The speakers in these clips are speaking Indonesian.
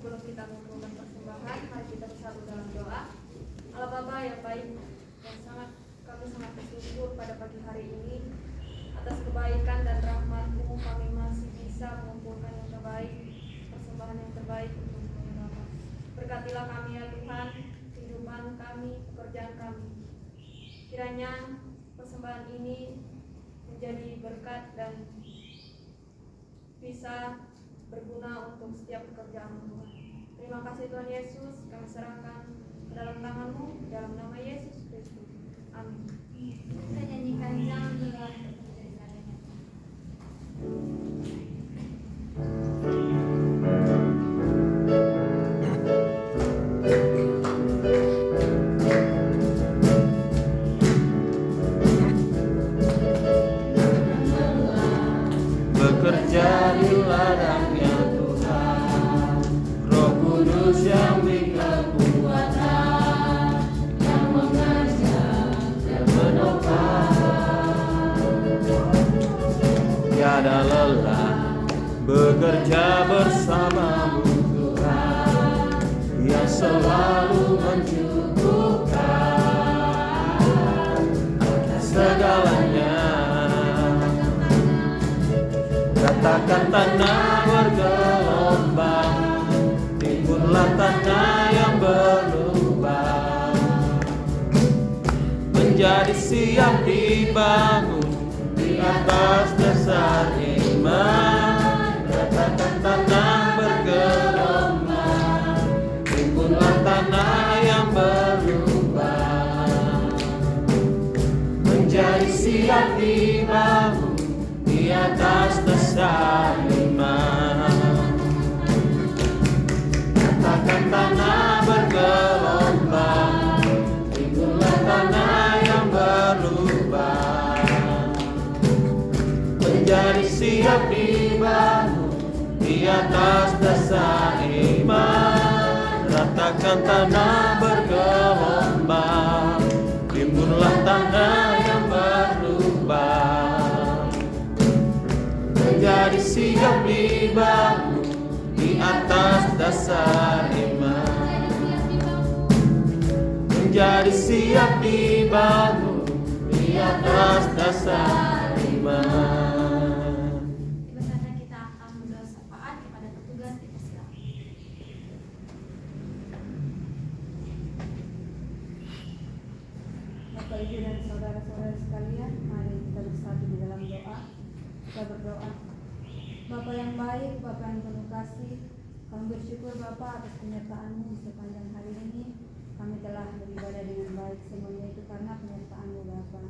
Sebelum kita mengumpulkan persembahan, mari kita bersatu dalam doa. Allah Bapa yang baik, kami sangat bersyukur pada pagi hari ini atas kebaikan dan rahmat-Mu kami masih bisa mengumpulkan yang terbaik, persembahan yang terbaik untuk-Mu ya Bapa. Berkatilah kami ya Tuhan, kehidupan kami, pekerjaan kami. Kiranya persembahan ini menjadi berkat dan bisa berguna untuk setiap pekerjaan Tuhan. Terima kasih Tuhan Yesus, kami serahkan ke dalam tangan-Mu, dalam nama Yesus Kristus. Amin. Kita nyanyikan jangan lelah dari caranya. Bekerja di ladangnya Tuhan, Roh Kudus yang beri kekuatan, yang mengajar dan menopang. Tiada lelah bekerja bersamamu Tuhan, yang selalu mencukupkan segalanya. Katakan tanah bergelombang, timbullah tanah yang berlubang, menjadi siap dibangun di atas dasar iman. Katakan tanah bergelombang, timbullah tanah yang berlubang, menjadi siap dibangun di atas dasar iman. Katakan tanah bergelombang, timbullah tanah yang berlubang, menjadi siap dibangun di atas dasar iman. Katakan tanah bergelombang, timbullah tanah yang berlubang, menjadi siap dibangun di atas dasar iman. Menjadi siap dibangun di atas dasar iman. Bersama kita akan berdoa syafaat kepada petugas di Islam. Bapak Ibu dan saudara-saudara sekalian, mari kita bersatu di dalam doa. Kita berdoa. Bapa yang baik, Bapa yang penuh kasih, kami bersyukur Bapa atas penyertaan-Mu di sepanjang hari ini. Kami telah beribadah dengan baik, semuanya itu karena penyertaan-Mu Bapa.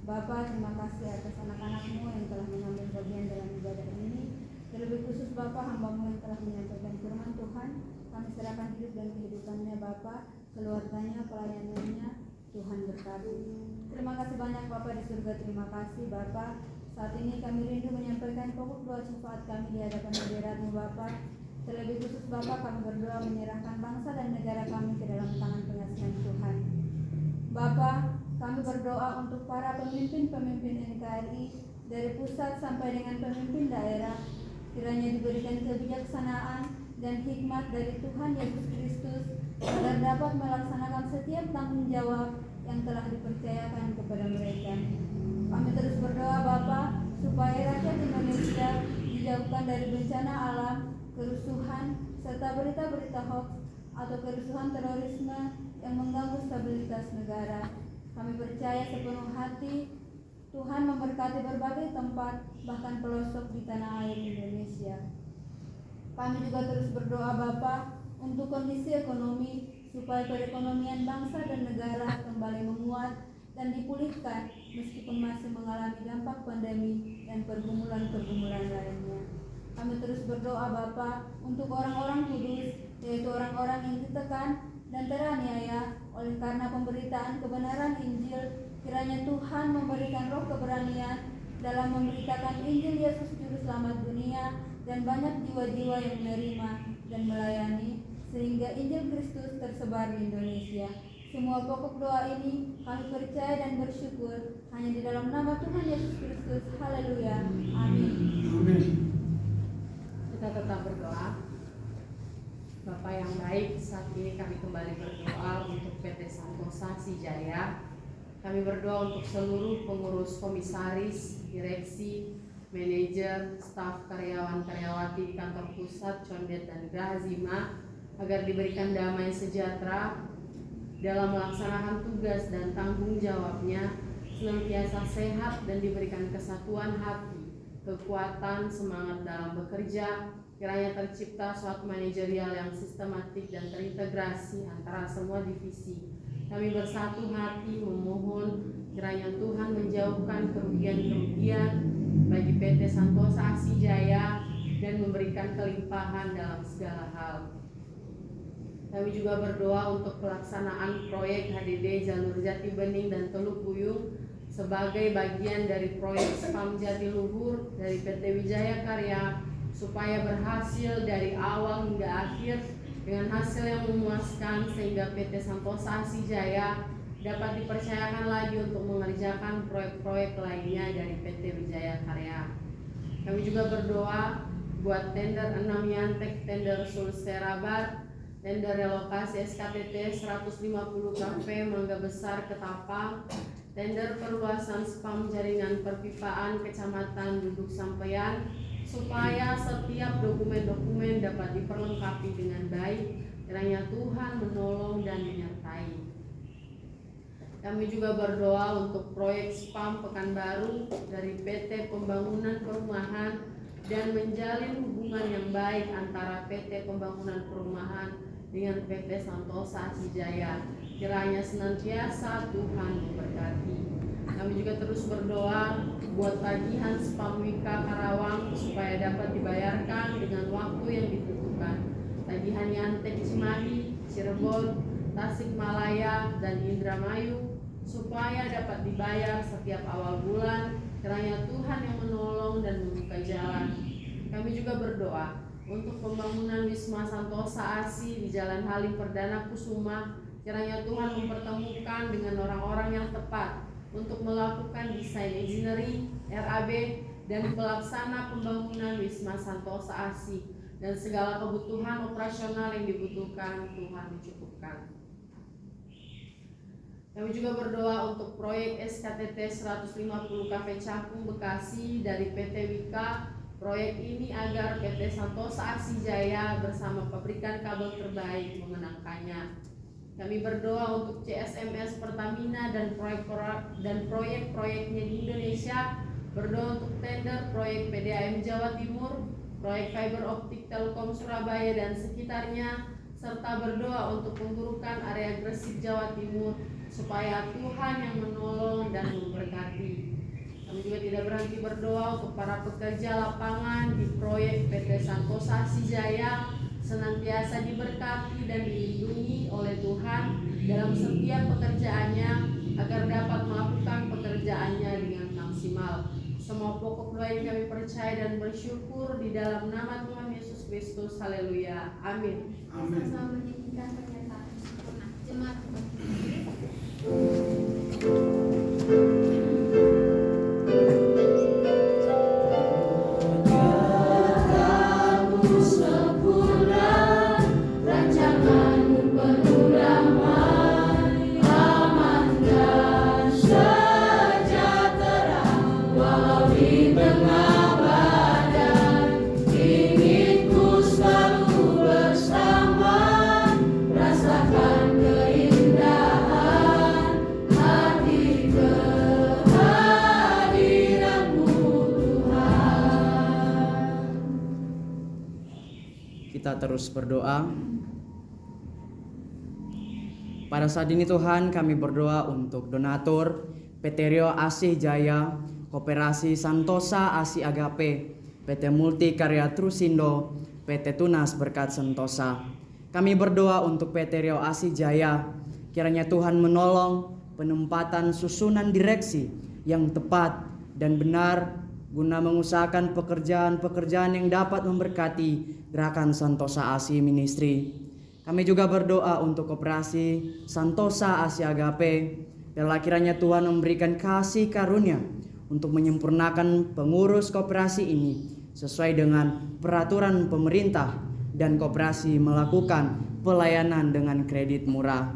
Bapa, terima kasih atas anak-anak-Mu yang telah mengambil bagian dalam ibadah ini. Terlebih khusus Bapa, hamba-Mu yang telah menyampaikan firman Tuhan, kami serahkan hidup dan kehidupannya Bapa, keluarganya, pelayanannya, Tuhan berkati. Terima kasih banyak Bapa di surga, terima kasih Bapa. Saat ini kami rindu menyampaikan pokok doa syafaat kami di hadapan hadirat-Mu Bapa. Terlebih khusus Bapa, kami berdoa menyerahkan bangsa dan negara kami ke dalam tangan pengasihan Tuhan. Bapa, kami berdoa untuk para pemimpin-pemimpin NKRI dari pusat sampai dengan pemimpin daerah. Kiranya diberikan kebijaksanaan dan hikmat dari Tuhan Yesus Kristus agar dapat melaksanakan setiap tanggung jawab yang telah dipercayakan kepada mereka. Kami terus berdoa Bapa supaya rakyat Indonesia dijauhkan dari bencana alam, kerusuhan, serta berita-berita hoax atau kerusuhan terorisme yang mengganggu stabilitas negara. Kami percaya sepenuh hati Tuhan memberkati berbagai tempat, bahkan pelosok di tanah air Indonesia. Kami juga terus berdoa Bapa untuk kondisi ekonomi supaya perekonomian bangsa dan negara kembali menguat dan dipulihkan meskipun masih mengalami dampak pandemi dan pergumulan-pergumulan lainnya. Kami terus berdoa Bapa untuk orang-orang kudus, yaitu orang-orang yang ditekan dan teraniaya oleh karena pemberitaan kebenaran Injil. Kiranya Tuhan memberikan roh keberanian dalam memberitakan Injil Yesus Juru Selamat dunia dan banyak jiwa-jiwa yang menerima dan melayani sehingga Injil Kristus tersebar di Indonesia. Semua pokok doa ini kami percaya dan bersyukur hanya di dalam nama Tuhan Yesus Kristus. Haleluya. Amin. Kita tetap berdoa. Bapak yang baik, saat ini kami kembali berdoa untuk PT Santosa Sijaya. Kami berdoa untuk seluruh pengurus, komisaris, direksi, manajer, staf, karyawan-karyawati di kantor pusat, Condet, dan Geraha Zima agar diberikan damai sejahtera dalam melaksanakan tugas dan tanggung jawabnya, senantiasa sehat dan diberikan kesatuan hati, kekuatan, semangat dalam bekerja. Kiranya tercipta suatu manajerial yang sistematik dan terintegrasi antara semua divisi. Kami bersatu hati memohon kiranya Tuhan menjauhkan kerugian-kerugian bagi PT Santosa Asijaya dan memberikan kelimpahan dalam segala hal. Kami juga berdoa untuk pelaksanaan proyek HDD Jalur Jati Bening dan Teluk Buyung sebagai bagian dari proyek SPAM Jatiluhur dari PT Wijaya Karya, supaya berhasil dari awal hingga akhir dengan hasil yang memuaskan sehingga PT Santosa Asijaya dapat dipercayakan lagi untuk mengerjakan proyek-proyek lainnya dari PT Wijaya Karya. Kami juga berdoa buat tender 6 Yantek, tender Sulserabar, tender relokasi SKTT 150 kafe Mangga Besar Ketapang, tender perluasan SPAM jaringan perpipaan Kecamatan Duduk Sampeyan, supaya setiap dokumen-dokumen dapat diperlengkapi dengan baik. Kiranya Tuhan menolong dan menyertai. Kami juga berdoa untuk proyek SPAM Pekanbaru dari PT Pembangunan Perumahan dan menjalin hubungan yang baik antara PT Pembangunan Perumahan dengan PT Santosa Asijaya. Kiranya senantiasa Tuhan memberkati. Kami juga terus berdoa buat tagihan SPAM Wika Karawang supaya dapat dibayarkan dengan waktu yang ditentukan. Tagihan Yantek Cimahi, Cirebon, Tasikmalaya, dan Indramayu supaya dapat dibayar setiap awal bulan. Kiranya Tuhan yang menolong dan membuka jalan. Kami juga berdoa untuk pembangunan Wisma Santosa ASI di Jalan Halim Perdana Kusuma. Kiranya Tuhan mempertemukan dengan orang-orang yang tepat untuk melakukan desain engineering, RAB, dan pelaksana pembangunan Wisma Santosa ASI, dan segala kebutuhan operasional yang dibutuhkan Tuhan mencukupkan. Kami juga berdoa untuk proyek SKTT 150 Kafe Cakung Bekasi dari PT Wika. Proyek ini agar PT Santosa Asijaya bersama pabrikan kabel terbaik mengenangkannya. Kami berdoa untuk CSMS Pertamina dan proyek-proyeknya di Indonesia. Berdoa untuk tender proyek PDAM Jawa Timur, proyek fiber optik Telkom Surabaya dan sekitarnya, serta berdoa untuk penggurukan area Gresik Jawa Timur supaya Tuhan yang menolong dan memberkati. Kami juga tidak berhenti berdoa untuk para pekerja lapangan di proyek PT Santosa Asijaya senantiasa diberkati dan dilindungi oleh Tuhan dalam setiap pekerjaannya agar dapat melakukan pekerjaannya dengan maksimal. Semua pokok doa yang kami percaya dan bersyukur di dalam nama Tuhan Yesus Kristus. Haleluya. Amin. Amin. Sama menyanyikan pernyataan sempurna jemaat Tuhan. Kita terus berdoa. Pada saat ini Tuhan, kami berdoa untuk donatur PT Rio Asih Jaya, Koperasi Santosa Asih Agape, PT Multi Karya Trusindo, PT Tunas Berkat Santosa. Kami berdoa untuk PT Rio Asih Jaya, kiranya Tuhan menolong penempatan susunan direksi yang tepat dan benar guna mengusahakan pekerjaan-pekerjaan yang dapat memberkati Gerakan Santosa Asih Ministry. Kami juga berdoa untuk Koperasi Santosa Asih Agape, biarlah kiranya Tuhan memberikan kasih karunia untuk menyempurnakan pengurus koperasi ini sesuai dengan peraturan pemerintah dan koperasi melakukan pelayanan dengan kredit murah.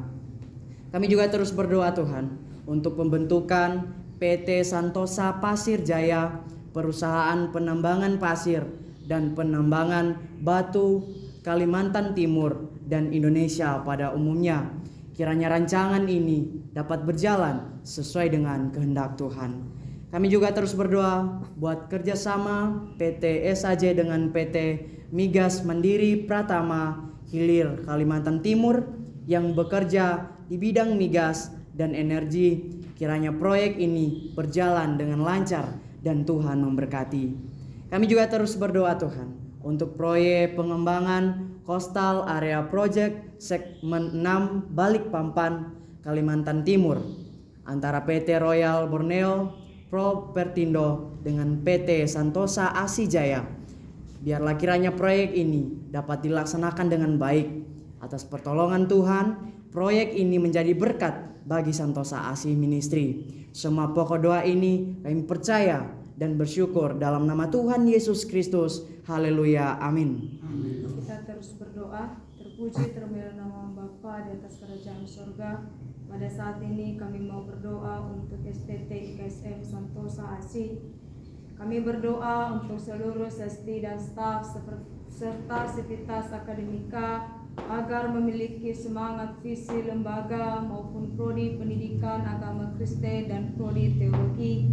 Kami juga terus berdoa Tuhan untuk pembentukan PT Santosa Pasir Jaya, perusahaan penambangan pasir dan penambangan batu Kalimantan Timur dan Indonesia pada umumnya. Kiranya rancangan ini dapat berjalan sesuai dengan kehendak Tuhan. Kami juga terus berdoa buat kerjasama PT SAJ dengan PT Migas Mandiri Pratama Hilir Kalimantan Timur yang bekerja di bidang migas dan energi. Kiranya proyek ini berjalan dengan lancar dan Tuhan memberkati. Kami juga terus berdoa Tuhan untuk proyek pengembangan Coastal Area Project segmen 6 Balikpapan, Kalimantan Timur antara PT Royal Borneo Propertindo dengan PT Santosa Asijaya. Biarlah kiranya proyek ini dapat dilaksanakan dengan baik. Atas pertolongan Tuhan, proyek ini menjadi berkat bagi Santosa Asih Ministry. Semua pokok doa ini kami percaya dan bersyukur dalam nama Tuhan Yesus Kristus. Haleluya, amin. Kita terus berdoa. Terpuji termulia nama Bapa di atas kerajaan surga. Pada saat ini kami mau berdoa untuk STT IKSM Santosa Asih. Kami berdoa untuk seluruh sesti dan staf serta sivitas akademika agar memiliki semangat visi lembaga maupun prodi pendidikan agama Kristen dan prodi teologi.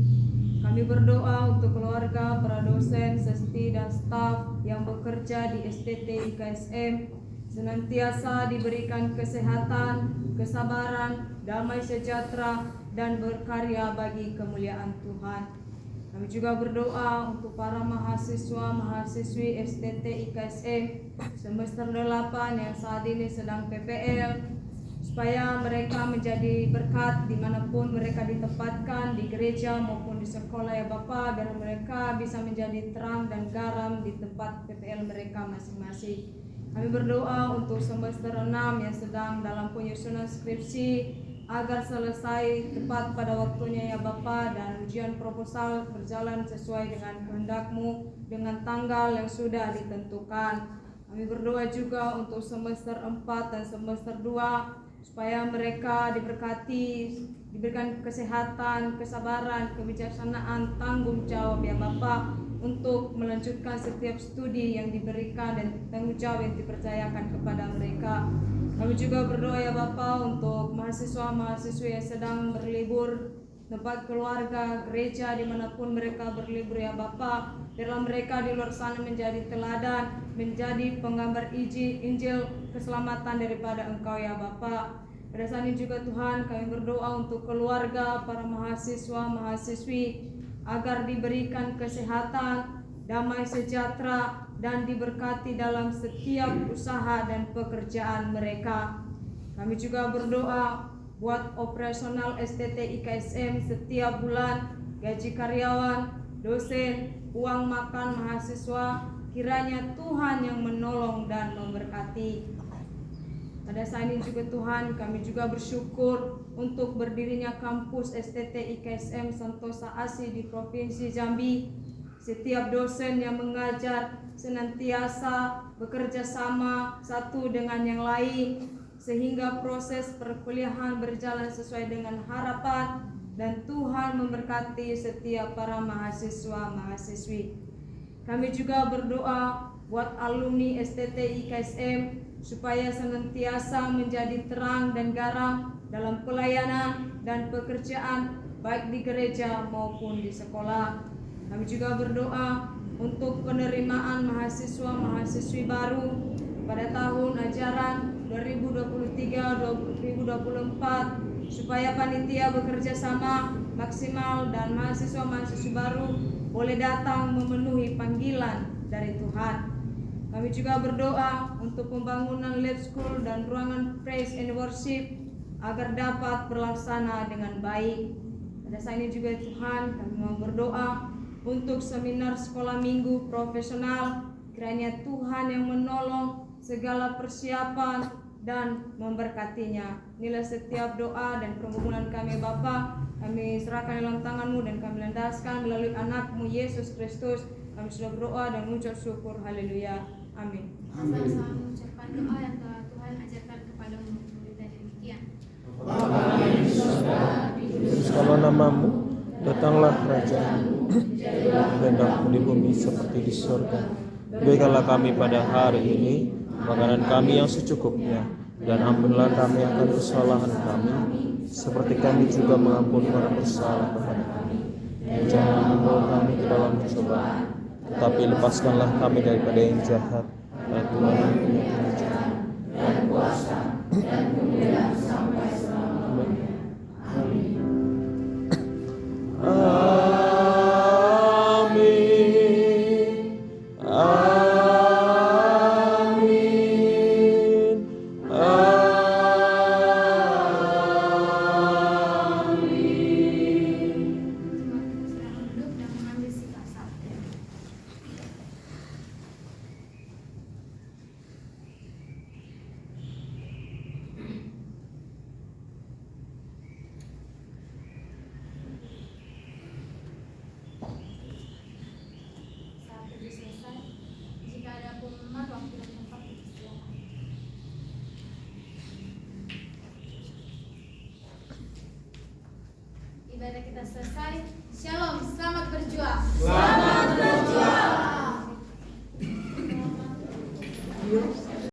Kami berdoa untuk keluarga, para dosen, sesti dan staf yang bekerja di STT IKSM senantiasa diberikan kesehatan, kesabaran, damai sejahtera, dan berkarya bagi kemuliaan Tuhan. Kami juga berdoa untuk para mahasiswa-mahasiswi STT IKSM semester 8 yang saat ini sedang PPL, supaya mereka menjadi berkat dimanapun mereka ditempatkan, di gereja maupun di sekolah ya Bapa, agar mereka bisa menjadi terang dan garam di tempat PPL mereka masing-masing. Kami berdoa untuk semester 6 yang sedang dalam penyusunan skripsi agar selesai tepat pada waktunya ya Bapa, dan ujian proposal berjalan sesuai dengan kehendak-Mu dengan tanggal yang sudah ditentukan. Kami berdoa juga untuk semester 4 dan semester 2 supaya mereka diberkati, diberikan kesehatan, kesabaran, kebijaksanaan, tanggung jawab ya Bapa untuk melanjutkan setiap studi yang diberikan dan tanggung jawab yang dipercayakan kepada mereka. Kami juga berdoa ya Bapa untuk mahasiswa-mahasiswi yang sedang berlibur, tempat keluarga, gereja dimanapun mereka berlibur ya Bapa. Biarlah mereka di luar sana menjadi teladan, menjadi penggambar Injil keselamatan daripada Engkau ya Bapa. Pada saat ini juga Tuhan kami berdoa untuk keluarga, para mahasiswa-mahasiswi agar diberikan kesehatan, damai sejahtera, dan diberkati dalam setiap usaha dan pekerjaan mereka. Kami juga berdoa buat operasional STT IKSM setiap bulan, gaji karyawan, dosen, uang makan mahasiswa, kiranya Tuhan yang menolong dan memberkati. Pada saat ini juga Tuhan kami juga bersyukur untuk berdirinya kampus STT IKSM Santosa Asih di Provinsi Jambi. Setiap dosen yang mengajar senantiasa bekerja sama satu dengan yang lain, sehingga proses perkuliahan berjalan sesuai dengan harapan, dan Tuhan memberkati setiap para mahasiswa-mahasiswi. Kami juga berdoa buat alumni STT IKSM supaya senantiasa menjadi terang dan garam dalam pelayanan dan pekerjaan baik di gereja maupun di sekolah. Kami juga berdoa untuk penerimaan mahasiswa-mahasiswi baru pada tahun ajaran 2023-2024 supaya panitia bekerja sama maksimal dan mahasiswa-mahasiswi baru boleh datang memenuhi panggilan dari Tuhan. Kami juga berdoa untuk pembangunan lab school dan ruangan praise and worship agar dapat berlaksana dengan baik. Pada saat ini juga Tuhan kami mau berdoa untuk seminar sekolah minggu profesional, kiranya Tuhan yang menolong segala persiapan dan memberkatinya. Inilah setiap doa dan permohonan kami Bapa, kami serahkan dalam tangan-Mu dan kami landaskan melalui anak-Mu Yesus Kristus. Kami sudah berdoa dan mengucap syukur. Haleluya. Amin. Sama-sama mengucapkan doa yang telah Tuhan ajarkan kepada murid-muridnya demikian. Kuduskanlah namamu, datanglah kerajaan-mu, kehendakmu di bumi seperti di surga. Berikanlah kami pada hari ini makanan kami yang secukupnya, dan ampunilah kami akan kesalahan kami, seperti kami juga mengampuni orang bersalah kepada kami. Dan jangan membawa kami ke dalam pencobaan, tetapi lepaskanlah kami daripada yang jahat. Dan Tuhan yang punya kerajaan dan kuasa dan kemuliaan sampai selama-lamanya. Amin. Silakan duduk dan mengambil sikap sabda. Saat itu selesai, jika ada pengumuman waktu dan tempat dipersilakan. Ibadah kita selesai. Shalom, selamat berjuang. Selamat berjuang.